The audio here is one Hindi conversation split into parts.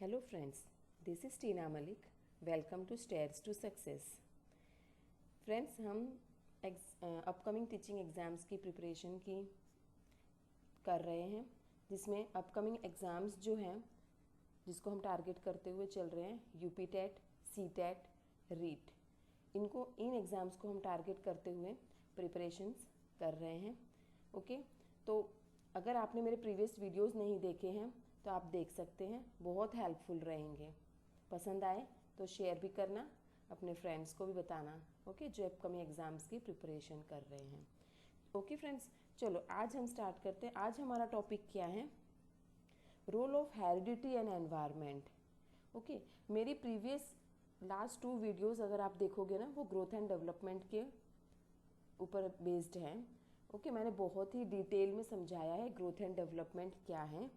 Hello friends, this is Tina Malik. Welcome to Stairs to Success. Friends हम अपकमिंग टीचिंग एग्ज़ाम्स की प्रिपरेशन की कर रहे हैं, जिसमें अपकमिंग एग्ज़ाम्स जो हैं जिसको हम टारगेट करते हुए चल रहे हैं, UP TET, C TET, REET, इन एग्ज़ाम्स को हम टारगेट करते हुए प्रिपरेशंस कर रहे हैं। ओके, तो अगर आपने मेरे प्रीवियस वीडियोस नहीं देखे हैं तो आप देख सकते हैं, बहुत हेल्पफुल रहेंगे। पसंद आए तो शेयर भी करना, अपने फ्रेंड्स को भी बताना, ओके, जो अपकमिंग एग्ज़ाम्स की प्रिपरेशन कर रहे हैं। ओके फ्रेंड्स, चलो आज हम स्टार्ट करते हैं। आज हमारा टॉपिक क्या है? Role of heredity and environment. Okay, मेरी प्रीवियस लास्ट 2 वीडियोस अगर आप देखोगे ना, वो ग्रोथ एंड डेवलपमेंट के ऊपर बेस्ड हैं। ओके, मैंने बहुत ही डिटेल में समझाया है ग्रोथ एंड डेवलपमेंट क्या है,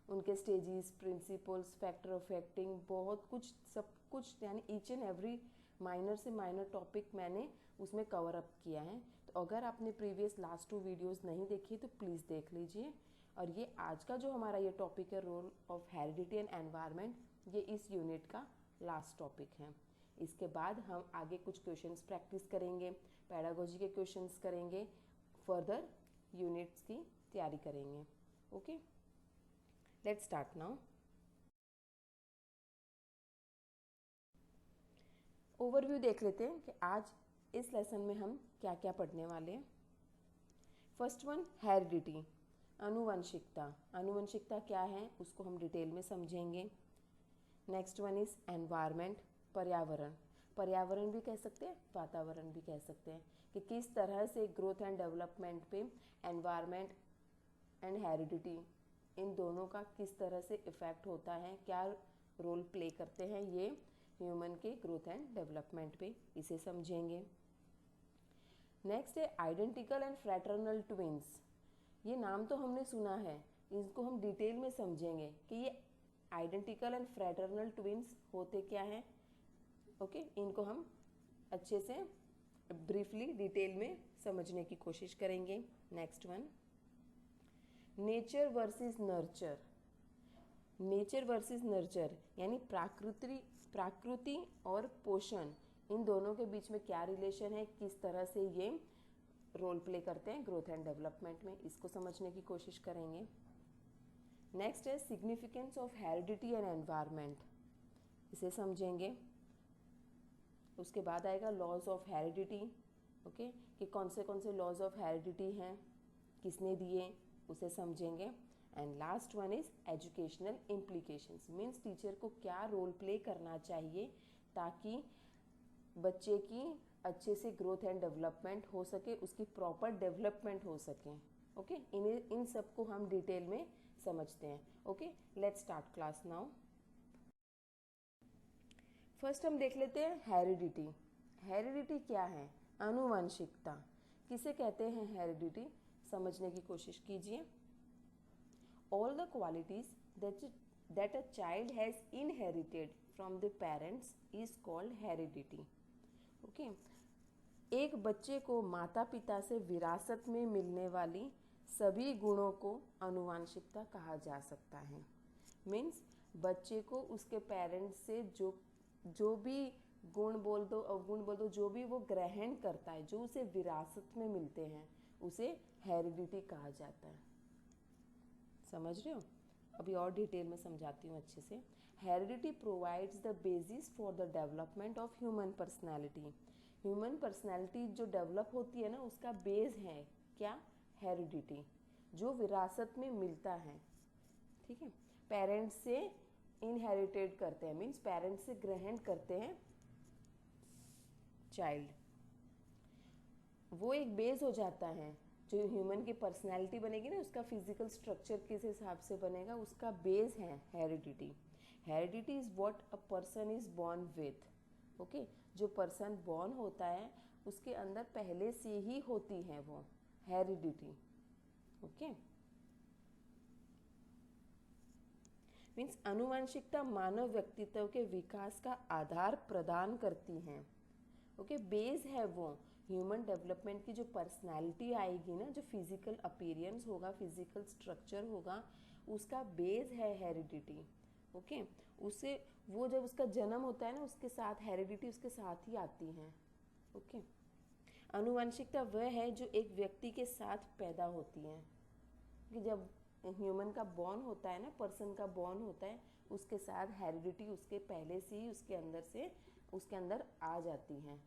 उनके स्टेजेस, प्रिंसिपल्स, फैक्टर अफेक्टिंग, बहुत कुछ, सब कुछ, यानी ईच एंड एवरी माइनर से माइनर टॉपिक मैंने उसमें कवर अप किया है। तो अगर आपने प्रीवियस लास्ट 2 वीडियोस नहीं देखी तो प्लीज़ देख लीजिए। और ये आज का जो हमारा ये टॉपिक है, role of heredity and environment, ये इस यूनिट का लास्ट टॉपिक है। इसके बाद हम आगे कुछ क्वेश्चंस प्रैक्टिस करेंगे, पेडागोजी के क्वेश्चंस करेंगे, फर्दर यूनिट्स की तैयारी करेंगे। Okay, let's start now. Overview देख लेते हैं कि आज इस लेसन में हम क्या क्या पढ़ने वाले हैं। फर्स्ट वन, हेरिडिटी, आनुवंशिकता। आनुवंशिकता क्या है उसको हम डिटेल में समझेंगे। नेक्स्ट वन इज एनवायरनमेंट, पर्यावरण। पर्यावरण भी कह सकते हैं, वातावरण भी कह सकते हैं, कि किस तरह से ग्रोथ एंड डेवलपमेंट पे एनवायरनमेंट एंड हेरिडिटी, इन दोनों का किस तरह से इफ़ेक्ट होता है, क्या रोल प्ले करते हैं ये ह्यूमन के ग्रोथ एंड डेवलपमेंट पे, इसे समझेंगे। नेक्स्ट है आइडेंटिकल एंड फ्रैटर्नल ट्विंस। ये नाम तो हमने सुना है, इसको हम डिटेल में समझेंगे कि ये आइडेंटिकल एंड फ्रैटर्नल ट्विंस होते क्या हैं। ओके, इनको हम अच्छे से ब्रीफली डिटेल में समझने की कोशिश करेंगे। Next one, nature versus nurture. Nature versus nurture यानी प्राकृति और पोषण, इन दोनों के बीच में क्या रिलेशन है, किस तरह से ये रोल प्ले करते हैं ग्रोथ एंड डेवलपमेंट में, इसको समझने की कोशिश करेंगे। नेक्स्ट है significance of heredity and environment, इसे समझेंगे। उसके बाद आएगा लॉज ऑफ हेरिडिटी, ओके, कि कौन से लॉज ऑफ हेरिडिटी हैं, किसने दिए, उसे समझेंगे। And last one is educational implications, means teacher को क्या रोल प्ले करना चाहिए ताकि बच्चे की अच्छे से ग्रोथ एंड डेवलपमेंट हो सके, उसकी प्रॉपर डेवलपमेंट हो सके। ओके, इन सब को हम डिटेल में समझते हैं। Okay, let's start class now. First हम देख लेते हैं हेरिडिटी। हेरिडिटी क्या है? आनुवंशिकता। किसे कहते हैं हेरिडिटी, समझने की कोशिश कीजिए। All the qualities that a child has inherited from the parents is called heredity. Okay, एक बच्चे को माता पिता से विरासत में मिलने वाली सभी गुणों को आनुवंशिकता कहा जा सकता है। मीन्स बच्चे को उसके पेरेंट्स से जो भी गुण बोल दो, अवगुण बोल दो, जो भी वो ग्रहण करता है, जो उसे विरासत में मिलते हैं, उसे हेरिडिटी कहा जाता है। समझ रहे हो? अभी और डिटेल में समझाती हूँ अच्छे से। Heredity provides the basis for the development of human personality. Human personality जो डेवलप होती है ना, उसका बेस है क्या? हेरिडिटी, जो विरासत में मिलता है। ठीक है, पेरेंट्स से इनहेरिटेड करते हैं, मीन्स पेरेंट्स से ग्रहण करते हैं चाइल्ड, वो एक बेस हो जाता है। जो ह्यूमन की पर्सनैलिटी बनेगी ना, उसका फिजिकल स्ट्रक्चर किस हिसाब से बनेगा, उसका बेस है heredity. Heredity is what a person is born with. Okay, जो पर्सन बॉर्न होता है उसके अंदर पहले से ही होती है वो हेरिडिटी। ओके, मीन्स आनुवंशिकता मानव व्यक्तित्व के विकास का आधार प्रदान करती हैं। ओके, बेस है वो ह्यूमन डेवलपमेंट की। जो पर्सनालिटी आएगी ना, जो फिजिकल अपीयरेंस होगा, फिजिकल स्ट्रक्चर होगा, उसका बेस है हेरिडिटी। ओके। उसे वो जब उसका जन्म होता है ना, उसके साथ हेरिडिटी उसके साथ ही आती है। ओके। आनुवंशिकता वह है जो एक व्यक्ति के साथ पैदा होती है, कि जब ह्यूमन का बॉर्न होता है ना, पर्सन का बॉर्न होता है, उसके साथ हेरिडिटी उसके पहले से ही उसके अंदर आ जाती है।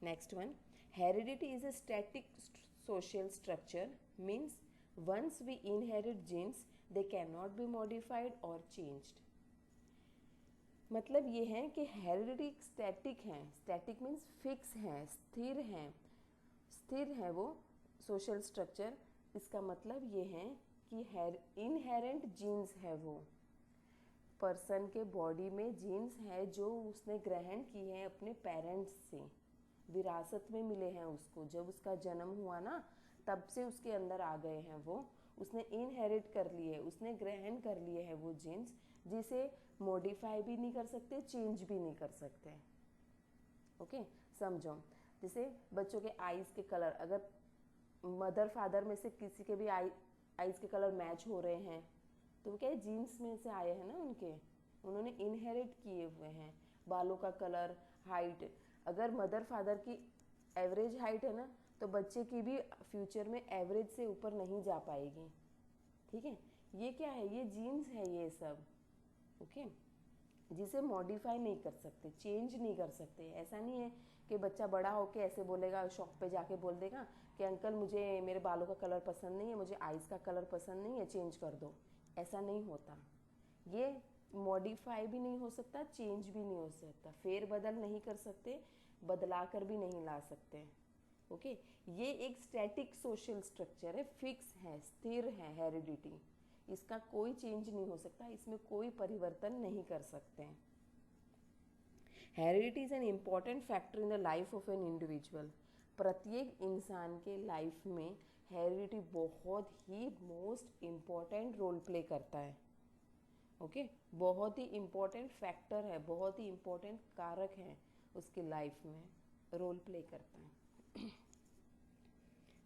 Next one, heredity is a static social structure, means once we inherit genes they cannot be modified or changed। मतलब ये है कि हेरिडिटी स्टैटिक है, स्टैटिक मीन्स फिक्स है, स्थिर है वो सोशल स्ट्रक्चर। इसका मतलब ये है कि इनहेरेंट जीन्स है, वो पर्सन के बॉडी में जीन्स है जो उसने ग्रहण की है अपने पेरेंट्स से, विरासत में मिले हैं उसको। जब उसका जन्म हुआ ना, तब से उसके अंदर आ गए हैं वो, उसने इनहेरिट कर लिए, उसने ग्रहण कर लिए हैं वो जीन्स, जिसे मॉडिफाई भी नहीं कर सकते, चेंज भी नहीं कर सकते। ओके, समझो। जैसे बच्चों के आईज के कलर, अगर मदर फादर में से किसी के भी आईज के कलर मैच हो रहे हैं, तो वो क्या है, जीन्स में से आए हैं ना उनके, उन्होंने इनहेरिट किए हुए हैं। बालों का कलर, हाइट, अगर मदर फादर की एवरेज हाइट है ना, तो बच्चे की भी फ्यूचर में एवरेज से ऊपर नहीं जा पाएगी। ठीक है, ये क्या है, ये जीन्स है ये सब। ओके, जिसे मॉडिफाई नहीं कर सकते, चेंज नहीं कर सकते। ऐसा नहीं है कि बच्चा बड़ा होके ऐसे बोलेगा, शॉप पे जाके बोल देगा कि अंकल मुझे मेरे बालों का कलर पसंद नहीं है, मुझे आइज़ का कलर पसंद नहीं है, चेंज कर दो। ऐसा नहीं होता। ये मॉडिफाई भी नहीं हो सकता, चेंज भी नहीं हो सकता, फेर बदल नहीं कर सकते, बदला कर भी नहीं ला सकते। ओके, ये एक स्टैटिक सोशल स्ट्रक्चर है, फिक्स है, स्थिर है हेरिडिटी। इसका कोई चेंज नहीं हो सकता, इसमें कोई परिवर्तन नहीं कर सकते हैं। Heredity is an important factor in the life of an individual. प्रत्येक इंसान के लाइफ में हेरिडिटी बहुत ही मोस्ट इम्पॉर्टेंट रोल प्ले करता है। ओके, बहुत ही इम्पॉर्टेंट फैक्टर है, बहुत ही इम्पॉर्टेंट कारक है, उसकी लाइफ में रोल प्ले करता है।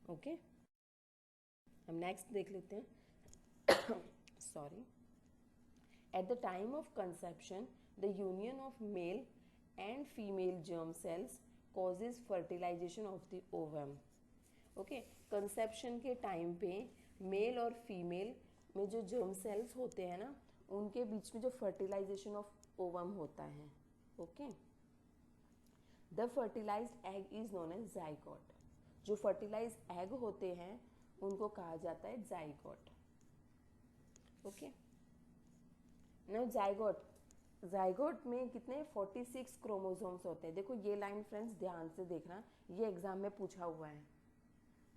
ओके, हम नेक्स्ट देख लेते हैं। Sorry. At the time of conception, the union of male and female germ cells causes fertilization of the ovum. Okay, conception के टाइम पे मेल और फीमेल में जो जर्म सेल्स होते हैं ना, उनके बीच में जो फर्टिलाइजेशन ऑफ ओवम होता है। Okay, the fertilised egg is known as zygote. जो फर्टिलाइज्ड एग होते हैं उनको कहा जाता है जाइगोट। ओके, ना जाइगोट में कितने 46 क्रोमोसोम्स होते हैं। देखो ये लाइन फ्रेंड्स ध्यान से देखना, ये एग्जाम में पूछा हुआ है।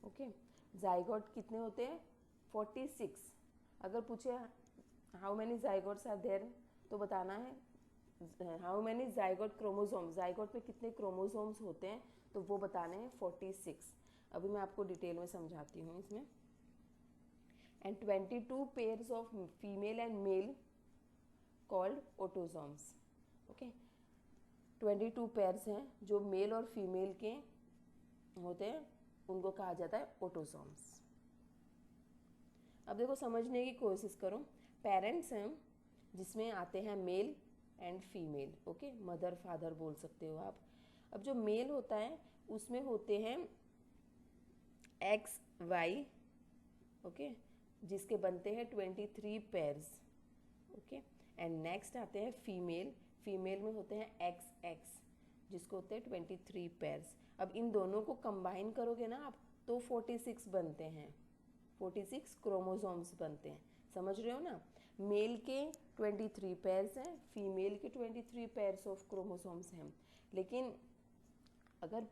ओके, जाइगोट कितने होते हैं 46। अगर पूछे how many zygotes are there, तो बताना है how many zygote chromosomes, zygote में कितने क्रोमोसोम्स होते हैं, तो वो बताने हैं 46। अभी मैं आपको डिटेल में समझाती हूँ इसमें। And 22 pairs of female and male called autosomes. Okay, 22 pairs हैं जो मेल और फीमेल के होते हैं, उनको कहा जाता है ऑटोसोम्स। अब देखो समझने की कोशिश करो। पेरेंट्स हैं जिसमें आते हैं male and female. Okay, mother father बोल सकते हो आप। अब जो मेल होता है उसमें होते हैं एक्स वाई, ओके, जिसके बनते हैं 23 पेयर्स। ओके, एंड नेक्स्ट आते हैं फीमेल, फीमेल में होते हैं एक्स एक्स, जिसको होते हैं 23 पेयर्स। अब इन दोनों को कंबाइन करोगे ना आप, तो 46 बनते हैं, 46 क्रोमोसोम्स बनते हैं। समझ रहे हो ना, मेल के 23 पेयर्स हैं, फीमेल के 23 पेयर्स ऑफ क्रोमोसोम्स हैं, लेकिन अगर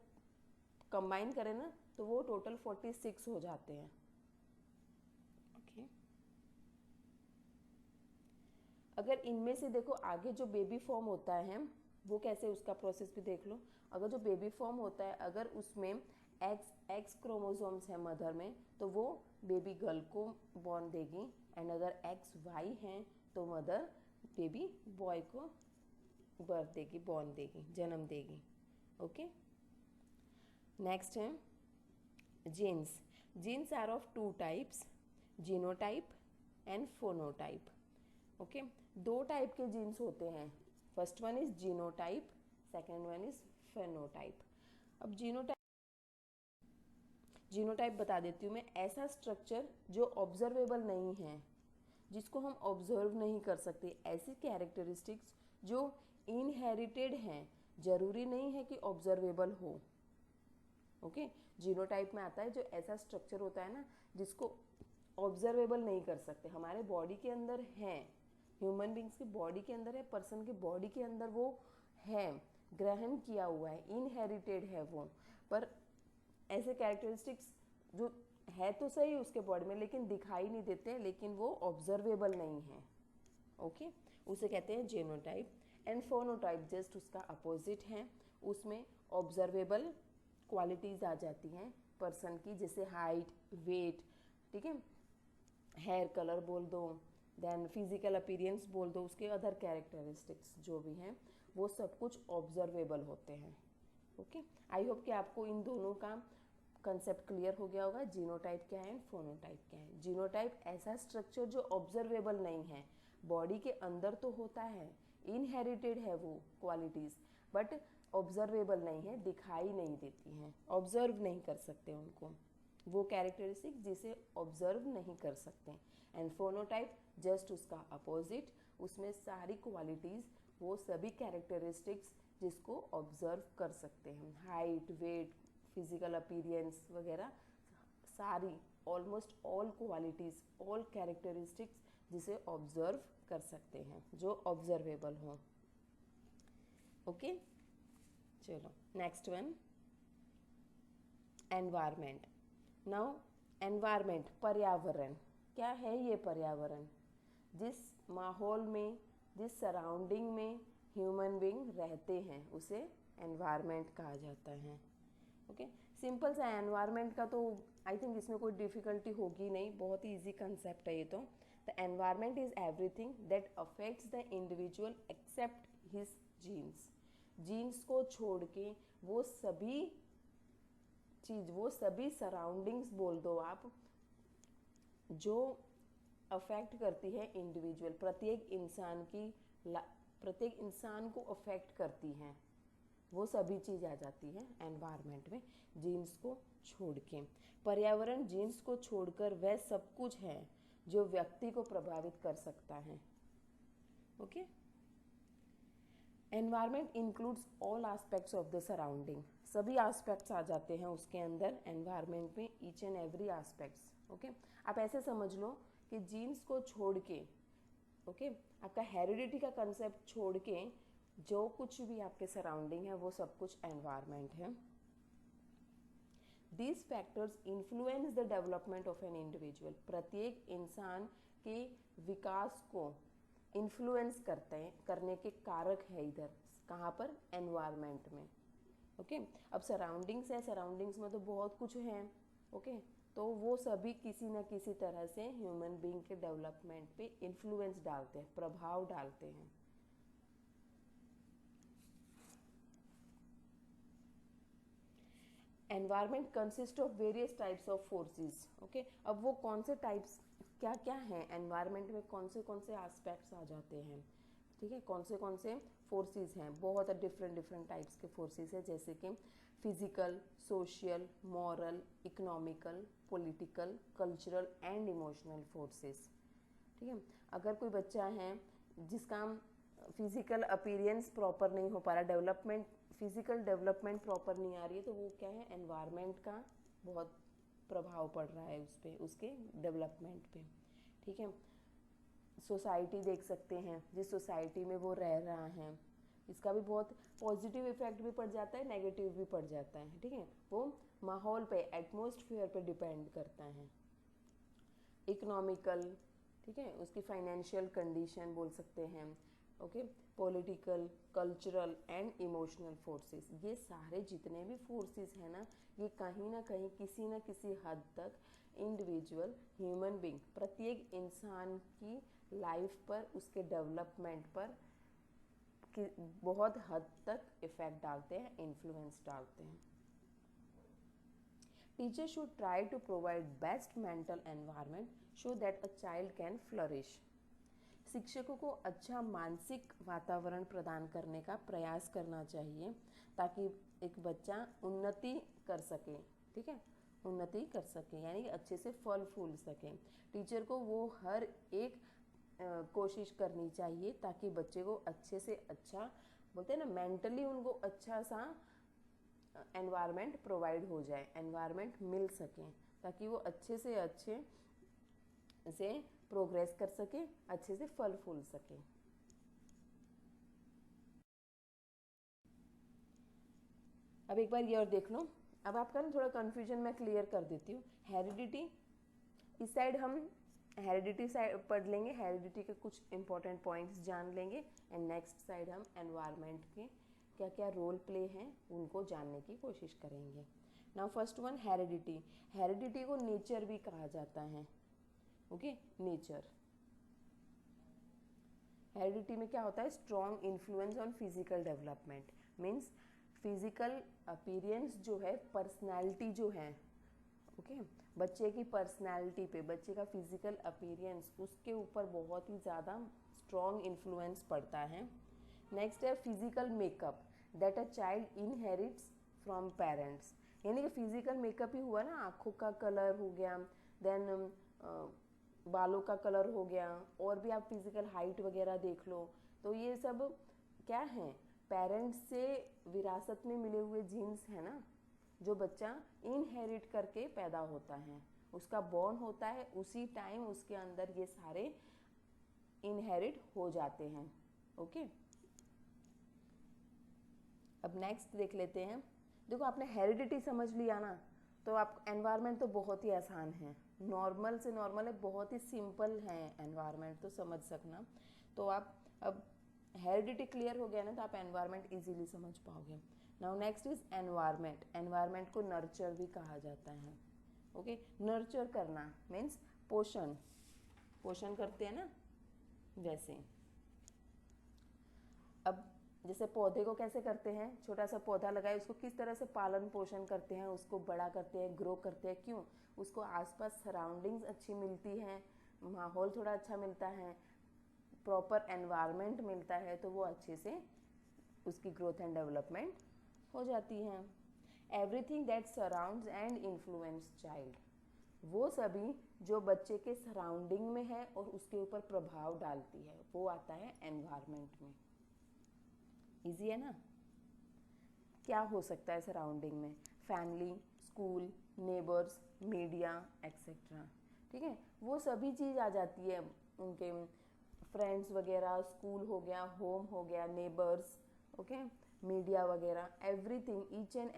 कंबाइन करें ना तो वो टोटल 46 हो जाते हैं। ओके, अगर इनमें से देखो आगे जो बेबी फॉर्म होता है वो कैसे, उसका प्रोसेस भी देख लो। अगर जो बेबी फॉर्म होता है, अगर उसमें एक्स क्रोमोसोम्स है मदर में, तो वो बेबी गर्ल को बॉर्न देगी। एंड अगर एक्स वाई हैं तो मदर बेबी बॉय को बर्थ देगी, बॉर्न देगी, जन्म देगी। ओके, नेक्स्ट है genes. Genes are of 2 types, genotype and phenotype. Okay, दो टाइप के जीन्स होते हैं, first one is genotype, second one is phenotype. अब जीनोटाइप बता देती हूँ मैं, ऐसा स्ट्रक्चर जो ऑब्जर्वेबल नहीं है, जिसको हम ऑब्जर्व नहीं कर सकते, ऐसी कैरेक्टरिस्टिक्स जो इनहेरिटेड हैं, जरूरी नहीं है कि ऑब्जर्वेबल हो। ओके, जीनोटाइप में आता है जो ऐसा स्ट्रक्चर होता है ना जिसको ऑब्जर्वेबल नहीं कर सकते, हमारे बॉडी के अंदर है, ह्यूमन बींग्स की बॉडी के अंदर है, पर्सन की बॉडी के अंदर वो है, ग्रहण किया हुआ है, इनहेरिटेड है वो, पर ऐसे कैरेक्टरिस्टिक्स जो है तो सही उसके बॉडी में लेकिन दिखाई नहीं देते, लेकिन वो ऑब्जर्वेबल नहीं है। ओके, उसे कहते हैं जीनोटाइप। एंड फोनोटाइप जस्ट उसका अपोजिट है, उसमें ऑब्जर्वेबल क्वालिटीज़ आ जाती हैं पर्सन की, जैसे हाइट, वेट, ठीक है, हेयर कलर बोल दो, देन फिजिकल अपीयरेंस बोल दो, उसके अदर कैरेक्टरिस्टिक्स जो भी हैं वो सब कुछ ऑब्जर्वेबल होते हैं। ओके, आई होप कि आपको इन दोनों का कंसेप्ट क्लियर हो गया होगा, जीनोटाइप क्या है एंड फोनोटाइप क्या है। जीनोटाइप ऐसा स्ट्रक्चर जो ऑब्जर्वेबल नहीं है, बॉडी के अंदर तो होता है, इनहेरिटेड है वो क्वालिटीज़, बट ऑब्जर्वेबल नहीं है, दिखाई नहीं देती हैं, ऑब्जर्व नहीं कर सकते उनको, वो कैरेक्टरिस्टिक जिसे ऑब्जर्व नहीं कर सकते। एंड फोनोटाइप जस्ट उसका अपोजिट, उसमें सारी क्वालिटीज़, वो सभी कैरेक्टरिस्टिक्स जिसको ऑब्जर्व कर सकते हैं, हाइट, वेट, फिजिकल अपीयरेंस वगैरह, सारी almost all qualities, all characteristics जिसे ऑब्जर्व कर सकते हैं, जो ऑब्जर्वेबल हो। ओके, चलो next one, environment. Now environment, पर्यावरण, क्या है ये पर्यावरण? जिस माहौल में, जिस सराउंडिंग में ह्यूमन बीइंग रहते हैं उसे एनवायरमेंट कहा जाता है। ओके, सिंपल सा एनवायरमेंट का तो आई थिंक इसमें कोई डिफ़िकल्टी होगी नहीं, बहुत ही ईजी कंसेप्ट है ये तो। The environment is everything that affects the individual except his genes. Genes को छोड़ के वो सभी चीज़, वो सभी सराउंडिंग्स बोल दो आप, जो अफेक्ट करती है इंडिविजुअल, प्रत्येक इंसान को अफेक्ट करती हैं, वो सभी चीज़ आ जाती है एनवायरनमेंट में, जीन्स को छोड़ के। पर्यावरण जीन्स को छोड़कर वह सब कुछ है जो व्यक्ति को प्रभावित कर सकता है। Okay, environment includes all aspects of the surrounding, सभी एस्पेक्ट्स आ जाते हैं उसके अंदर एनवायरनमेंट में, each and every aspects. Okay, आप ऐसे समझ लो कि जीन्स को छोड़ के, ओके, आपका हेरिडिटी का कंसेप्ट छोड़ के जो कुछ भी आपके सराउंडिंग है वो सब कुछ एनवायरनमेंट है। These factors influence the development of an individual, प्रत्येक इंसान के विकास को इन्फ्लुएंस करने के कारक है इधर, कहाँ पर? एनवायरनमेंट में। ओके, अब सराउंडिंग्स है, सराउंडिंग्स में तो बहुत कुछ है। ओके, तो वो सभी किसी न किसी तरह से ह्यूमन बीइंग के डेवलपमेंट पे इन्फ्लुएंस डालते हैं, प्रभाव डालते हैं। Environment consist of various types of forces. Okay, अब वो कौन से टाइप्स क्या क्या हैं एनवायरनमेंट में, कौन से एस्पेक्ट्स आ जाते हैं, ठीक है, कौन से फोर्सेस हैं, बहुत डिफरेंट टाइप्स के फोर्सेस हैं, जैसे कि physical, social, moral, economical, political, cultural and emotional forces. ठीक है, अगर कोई बच्चा है जिसका फिजिकल अपीयरेंस प्रॉपर नहीं हो पा रहा, डेवलपमेंट, फिजिकल डेवलपमेंट प्रॉपर नहीं आ रही है, तो वो क्या है, एनवायरनमेंट का बहुत प्रभाव पड़ रहा है उस पर, उसके डेवलपमेंट पे। ठीक है, सोसाइटी देख सकते हैं, जिस सोसाइटी में वो रह रहा है, इसका भी बहुत पॉजिटिव इफेक्ट भी पड़ जाता है, नेगेटिव भी पड़ जाता है। ठीक है, वो माहौल पे, एटमॉस्फेयर पे डिपेंड करता है। इकोनॉमिकल, ठीक है, उसकी फाइनेंशियल कंडीशन बोल सकते हैं। Okay, political, cultural and emotional forces, ये सारे जितने भी फोर्सेस हैं ना, ये कहीं ना कहीं किसी न किसी हद तक इंडिविजुअल ह्यूमन बीइंग, प्रत्येक इंसान की लाइफ पर, उसके डेवलपमेंट पर बहुत हद तक इफेक्ट डालते हैं, इन्फ्लुएंस डालते हैं। Teacher should try to provide best mental environment so that a child can flourish. शिक्षकों को अच्छा मानसिक वातावरण प्रदान करने का प्रयास करना चाहिए ताकि एक बच्चा उन्नति कर सके, ठीक है, उन्नति कर सके यानी अच्छे से फल फूल सके। टीचर को वो हर एक कोशिश करनी चाहिए ताकि बच्चे को अच्छे से अच्छा, बोलते हैं ना, मेंटली उनको अच्छा सा एनवायरनमेंट प्रोवाइड हो जाए, एनवायरनमेंट मिल सके ताकि वो अच्छे से प्रोग्रेस कर सके, अच्छे से फल फूल सके। अब एक बार ये और देख लो। अब आपका ना थोड़ा कन्फ्यूजन मैं क्लियर कर देती हूँ। हेरिडिटी, इस साइड हम हेरिडिटी साइड पढ़ लेंगे, हेरिडिटी के कुछ इंपॉर्टेंट पॉइंट्स जान लेंगे, एंड नेक्स्ट साइड हम एनवायरनमेंट के क्या क्या रोल प्ले हैं उनको जानने की कोशिश करेंगे। Now first one, heredity. Heredity को नेचर भी कहा जाता है, ओके, नेचर। हेरिडिटी में क्या होता है? Strong influence on physical development, means physical appearance जो है, पर्सनैलिटी जो है, ओके, बच्चे की पर्सनैलिटी पे, बच्चे का फिजिकल अपीयरेंस, उसके ऊपर बहुत ही ज़्यादा स्ट्रॉन्ग इन्फ्लुएंस पड़ता है। नेक्स्ट है physical makeup that a child inherits from parents, यानी कि फिजिकल मेकअप ही हुआ ना, आँखों का कलर हो गया, देन बालों का कलर हो गया, और भी आप फिजिकल हाइट वगैरह देख लो, तो ये सब क्या है? पेरेंट्स से विरासत में मिले हुए जीन्स है ना, जो बच्चा इनहेरिट करके पैदा होता है, उसका बॉर्न होता है, उसी टाइम उसके अंदर ये सारे इनहेरिट हो जाते हैं, ओके। अब नेक्स्ट देख लेते हैं। देखो, आपने हेरिडिटी समझ लिया ना, तो आप एनवायरनमेंट तो बहुत ही आसान है, नॉर्मल से नॉर्मल है, बहुत ही सिंपल है एनवायरनमेंट, तो समझ सकना। तो आप अब हेरिडिटी क्लियर हो गया ना, तो आप एनवायरनमेंट इजीली समझ पाओगे। Now next is environment. Environment को नर्चर भी कहा जाता है, ओके। नर्चर करना मीन्स पोषण, पोषण करते हैं ना, वैसे। अब जैसे पौधे को कैसे करते हैं, छोटा सा पौधा लगाए, उसको किस तरह से पालन पोषण करते हैं, उसको बड़ा करते हैं, ग्रो करते हैं, क्यों? उसको आसपास सराउंडिंग्स अच्छी मिलती हैं, माहौल थोड़ा अच्छा मिलता है, प्रॉपर एनवायरनमेंट मिलता है, तो वो अच्छे से उसकी ग्रोथ एंड डेवलपमेंट हो जाती है। Everything that surrounds and influence child, वो सभी जो बच्चे के सराउंडिंग में है और उसके ऊपर प्रभाव डालती है, वो आता है एनवायरनमेंट में। इजी है ना? क्या हो सकता है सराउंडिंग में? Family, school, neighbours, media etcetera, ठीक है, वो सभी चीज़ आ जाती है, उनके फ्रेंड्स वगैरह, स्कूल हो गया, होम हो गया, नेबर्स, ओके, मीडिया वगैरह, everything, each and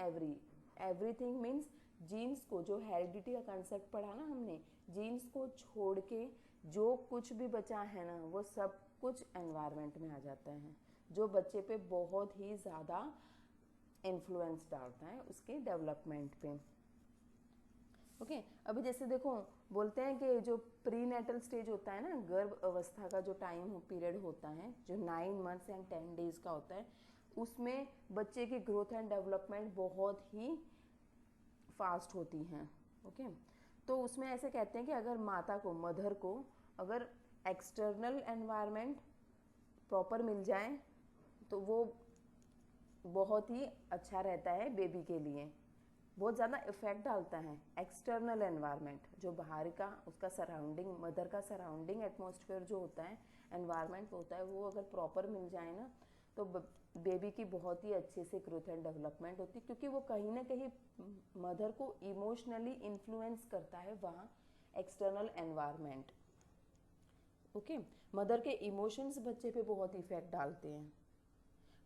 everything means genes को, जो हेरिडिटी का कंसेप्ट पढ़ा ना हमने, जीन्स को छोड़ के जो कुछ भी बचा है ना, वो सब कुछ एनवायरनमेंट में आ जाता है, जो बच्चे पे बहुत ही ज़्यादा इन्फ्लुएंस डालता है उसके डेवलपमेंट पे, ओके। अभी जैसे देखो, बोलते हैं कि जो प्री नेटल स्टेज होता है ना, गर्भ अवस्था का जो टाइम पीरियड होता है, जो 9 मंथ्स एंड 10 डेज का होता है, उसमें बच्चे की ग्रोथ एंड डेवलपमेंट बहुत ही फास्ट होती हैं, ओके। तो उसमें ऐसे कहते हैं कि अगर माता को, मदर को, अगर एक्सटर्नल एनवायरनमेंट प्रॉपर मिल जाए तो वो बहुत ही अच्छा रहता है बेबी के लिए, बहुत ज़्यादा इफेक्ट डालता है एक्सटर्नल एनवायरनमेंट, जो बाहर का उसका सराउंडिंग, मदर का सराउंडिंग एटमॉस्फेयर जो होता है, एनवायरनमेंट होता है, वो अगर प्रॉपर मिल जाए ना, तो बेबी की बहुत ही अच्छे से ग्रोथ एंड डेवलपमेंट होती है, क्योंकि वो कहीं ना कहीं मदर को इमोशनली इन्फ्लुएंस करता है वहाँ एक्सटर्नल एनवायरनमेंट, ओके। मदर के इमोशंस बच्चे पे बहुत इफेक्ट डालते हैं।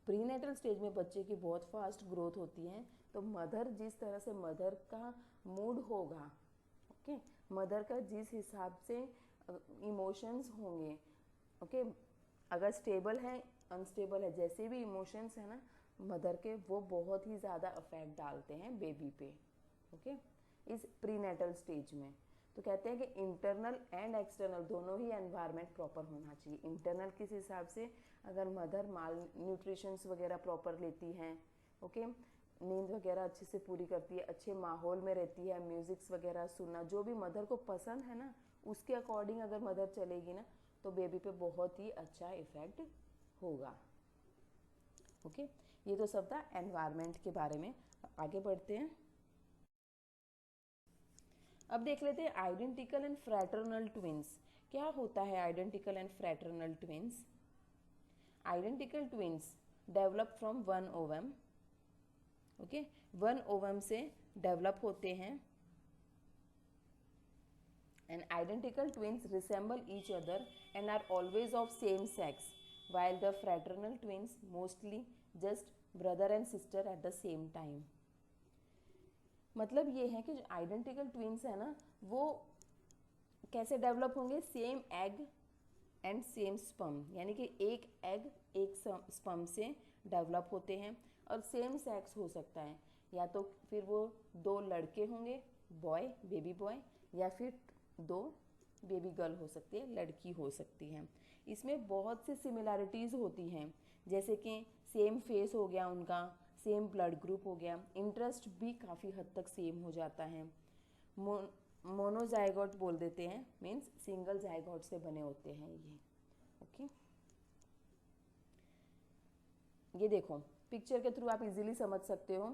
प्रीनेटल स्टेज में बच्चे की बहुत फास्ट ग्रोथ होती है, तो मदर जिस तरह से, मदर का मूड होगा, ओके, मदर का जिस हिसाब से इमोशंस होंगे, ओके, अगर स्टेबल है, अनस्टेबल है, जैसे भी इमोशंस है ना मदर के, वो बहुत ही ज़्यादा अफेक्ट डालते हैं बेबी पे, ओके, इस प्रीनेटल स्टेज में। तो कहते हैं कि इंटरनल एंड एक्सटर्नल दोनों ही एनवायरनमेंट प्रॉपर होना चाहिए। इंटरनल किस हिसाब से, अगर मदर माल न्यूट्रिशंस वगैरह प्रॉपर लेती हैं, ओके, नींद वगैरह अच्छे से पूरी करती है, अच्छे माहौल में रहती है, म्यूज़िक्स वगैरह सुनना जो भी मदर को पसंद है ना उसके अकॉर्डिंग अगर मदर चलेगी ना तो बेबी पे बहुत ही अच्छा इफ़ेक्ट होगा। ओके, ये तो सब था एनवायरनमेंट के बारे में। आगे बढ़ते हैं। अब देख लेते हैं आइडेंटिकल एंड फ्रैटर्नल ट्विंस। क्या होता है identical and fraternal twins? Identical twins develop from one ovum. Okay, one ovum से डेवलप होते हैं। And identical twins resemble each other and are always of same sex, while the fraternal twins mostly just brother and sister at the same time. मतलब ये है कि जो आइडेंटिकल ट्विंस है ना वो कैसे डेवलप होंगे? Same egg and same sperm, यानी कि एक एग एक स्पर्म से डेवलप होते हैं और सेम सेक्स हो सकता है, या तो फिर वो दो लड़के होंगे, बॉय बेबी बॉय, या फिर दो बेबी गर्ल हो सकती है, लड़की हो सकती है। इसमें बहुत सी सिमिलैरिटीज़ होती हैं, जैसे कि सेम फेस हो गया उनका, सेम ब्लड ग्रुप हो गया, इंटरेस्ट भी काफ़ी हद तक सेम हो जाता है। मोनोजाइगोट बोल देते हैं, मीन्स सिंगल जाइगोट से बने होते हैं ये। ओके, ये देखो पिक्चर के थ्रू आप इजीली समझ सकते हो।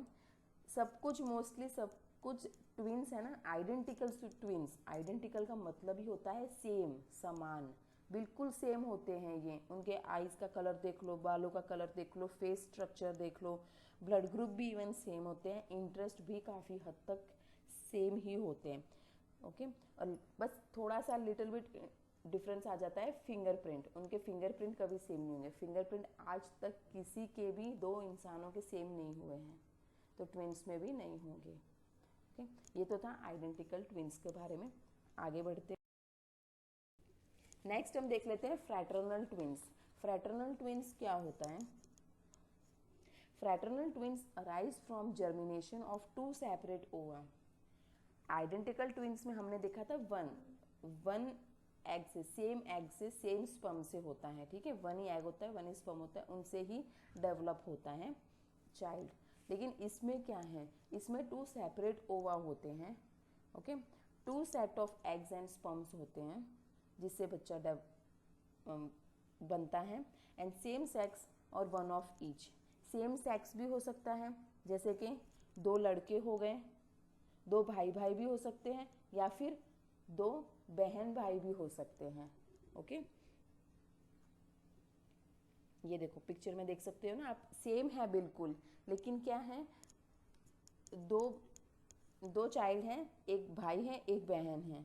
सब कुछ मोस्टली सब कुछ ट्विंस है ना, आइडेंटिकल ट्विंस। आइडेंटिकल का मतलब ही होता है सेम, समान, बिल्कुल सेम होते हैं ये। उनके आईज का कलर देख लो, बालों का कलर देख लो, फेस स्ट्रक्चर देख लो, ब्लड ग्रुप भी इवन सेम होते हैं, इंटरेस्ट भी काफ़ी हद तक सेम ही होते हैं। ओके, और बस थोड़ा सा लिटिल बिट डिफरेंस आ जाता है फिंगरप्रिंट। उनके फिंगरप्रिंट कभी सेम नहीं होंगे। फिंगरप्रिंट आज तक किसी के भी दो इंसानों के सेम नहीं हुए हैं, तो ट्विंस में भी नहीं होंगे। ओके, ये तो था आइडेंटिकल ट्विंस के बारे में। आगे बढ़ते हैं। नेक्स्ट हम देख लेते हैं फ्रैटर्नल ट्विंस। फ्रैटर्नल ट्विंस क्या होता है? Fraternal twins arise from germination of two separate ova. Identical twins में हमने देखा था वन एग से, सेम एग से, सेम स्पर्म से होता है, ठीक है, वन ही एग होता है, वन ही स्पर्म होता है, उनसे ही डेवलप होता है चाइल्ड। लेकिन इसमें क्या है? इसमें टू सेपरेट ओवा होते हैं। Okay, two set of eggs and sperms होते हैं जिससे बच्चा बनता है, एंड सेम सेक्स और one of each. Same sex भी हो सकता है, जैसे कि दो लड़के हो गए, दो भाई भाई भी हो सकते हैं, या फिर दो बहन भाई भी हो सकते हैं। ओके, ये देखो पिक्चर में देख सकते हो ना आप, सेम है बिल्कुल, लेकिन क्या है, दो चाइल्ड हैं, एक भाई है एक बहन है,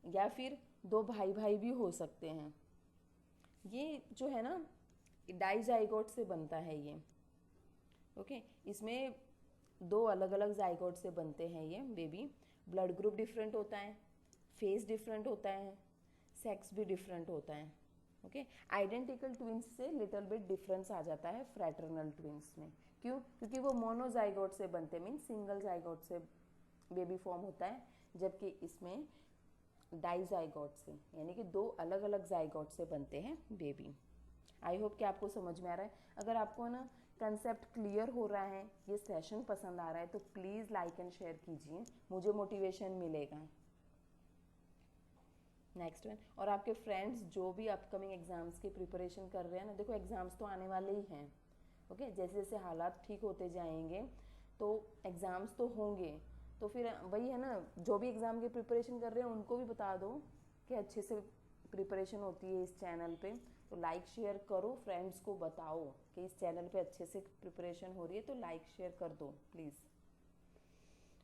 या फिर दो भाई भाई भी हो सकते हैं। ये जो है ना डाइजाइगोट से बनता है ये। ओके, इसमें दो अलग अलग जाइगोट से बनते हैं ये बेबी। ब्लड ग्रुप डिफरेंट होता है, फेस डिफरेंट होता है, सेक्स भी डिफरेंट होता है। ओके, आइडेंटिकल ट्विंस से लिटिल बिट डिफरेंस आ जाता है फ्रैटर्नल ट्विंस में। क्यों? क्योंकि वो मोनोजाइगोट से बनते हैं, मीन सिंगल जाइगोट से बेबी फॉर्म होता है, जबकि इसमें डाइजाइगोट से, यानी कि दो अलग अलग जाइगोट से बनते हैं बेबी। आई होप कि आपको समझ में आ रहा है। अगर आपको ना कंसेप्ट क्लियर हो रहा है, ये सेशन पसंद आ रहा है, तो प्लीज़ लाइक एंड शेयर कीजिए, मुझे मोटिवेशन मिलेगा। नेक्स्ट वन, और आपके फ्रेंड्स जो भी अपकमिंग एग्ज़ाम्स की प्रिपरेशन कर रहे हैं ना, देखो एग्ज़ाम्स तो आने वाले ही हैं। ओके, जैसे जैसे हालात ठीक होते जाएंगे तो एग्ज़ाम्स तो होंगे, तो फिर वही है ना, जो भी एग्ज़ाम की प्रिपरेशन कर रहे हैं उनको भी बता दो कि अच्छे से प्रिपरेशन होती है इस चैनल पे। तो लाइक शेयर करो, फ्रेंड्स को बताओ कि इस चैनल पे अच्छे से प्रिपरेशन हो रही है, तो लाइक शेयर कर दो प्लीज़।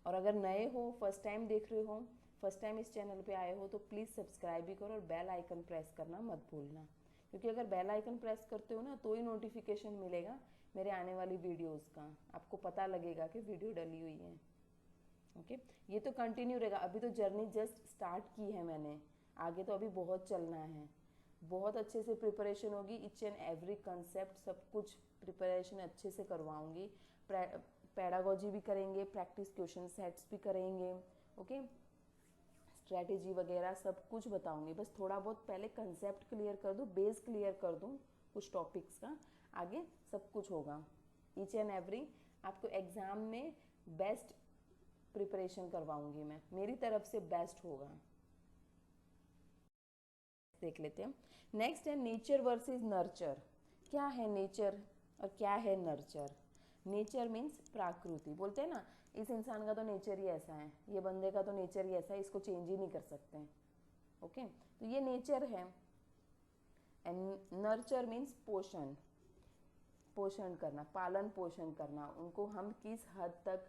और अगर नए हो, फर्स्ट टाइम देख रहे हो, फर्स्ट टाइम इस चैनल पे आए हो, तो प्लीज़ सब्सक्राइब भी करो और बेल आइकन प्रेस करना मत भूलना, क्योंकि अगर बेल आइकन प्रेस करते हो ना तो ही नोटिफिकेशन मिलेगा मेरे आने वाली वीडियोस का, आपको पता लगेगा कि वीडियो डली हुई है। ओके, ये तो कंटिन्यू रहेगा, अभी तो जर्नी जस्ट स्टार्ट की है मैंने, आगे तो अभी बहुत चलना है। बहुत अच्छे से प्रिपरेशन होगी, ईच एंड एवरी कंसेप्ट सब कुछ प्रिपरेशन अच्छे से करवाऊंगी। पेडागोजी भी करेंगे, प्रैक्टिस क्वेश्चन सेट्स भी करेंगे। ओके, स्ट्रैटेजी वगैरह सब कुछ बताऊंगी, बस थोड़ा बहुत पहले कंसेप्ट क्लियर कर दूँ, बेस क्लियर कर दूँ कुछ टॉपिक्स का, आगे सब कुछ होगा। ईच एंड एवरी आपको एग्ज़ाम में बेस्ट प्रिपरेशन करवाऊंगी मैं, मेरी तरफ से बेस्ट होगा। देख लेते हैं। नेक्स्ट है नेचर वर्सेस नर्चर। क्या है नेचर और क्या है नर्चर? नेचर मीन्स प्रकृति, बोलते हैं ना इस इंसान का तो नेचर ही ऐसा है, ये बंदे का तो नेचर ही ऐसा है, इसको चेंज ही नहीं कर सकते हैं। ओके, तो ये नेचर है। एंड नर्चर मीन्स पोषण, पोषण करना, पालन पोषण करना, उनको हम किस हद तक,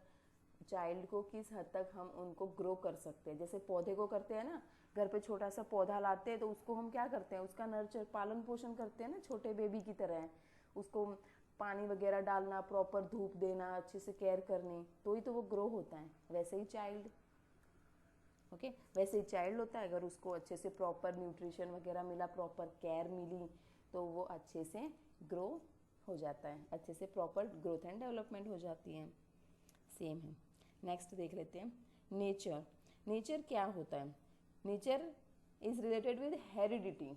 चाइल्ड को किस हद तक हम उनको ग्रो कर सकते हैं। जैसे पौधे को करते हैं ना, घर पे छोटा सा पौधा लाते हैं तो उसको हम क्या करते हैं, उसका नर्चर, पालन पोषण करते हैं ना, छोटे बेबी की तरह। उसको पानी वगैरह डालना, प्रॉपर धूप देना, अच्छे से केयर करनी, तो ही तो वो ग्रो होता है। वैसे ही चाइल्ड, ओके, वैसे ही चाइल्ड होता है। अगर उसको अच्छे से प्रॉपर न्यूट्रिशन वगैरह मिला, प्रॉपर केयर मिली, तो वो अच्छे से ग्रो हो जाता है, अच्छे से प्रॉपर ग्रोथ एंड डेवलपमेंट हो जाती है। सेम है। नेक्स्ट देख लेते हैं नेचर। नेचर क्या होता है? Nature is related with heredity,